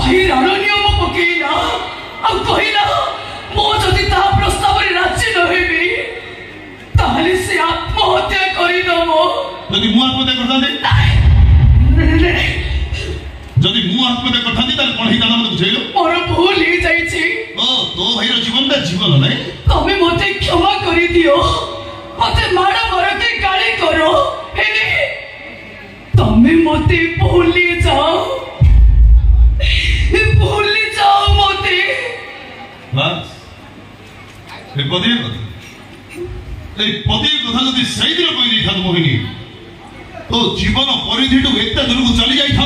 भाई रण नियम पकेला आ कहिला मो जदि ता प्रस्ताव रे राजी न हेबी ताले से आत्महत्या करि दबो जदि मु आत्महत्या करतांती जदि मु आत्महत्या करतांती ताले कोन हिता मते बुझैलो मोर भूल ही जाई छी ओ तो भाई रो जीवन बे जीवन नै तमे मते क्षमा करि दियो मते मारा मार के गाली करो हेले तमे मते भूली जाओ मते बस ए पदी कथा जदि सही दिन कहि दै था मोहिनी तो जीवन परिधि टू एते दूर को चली जाई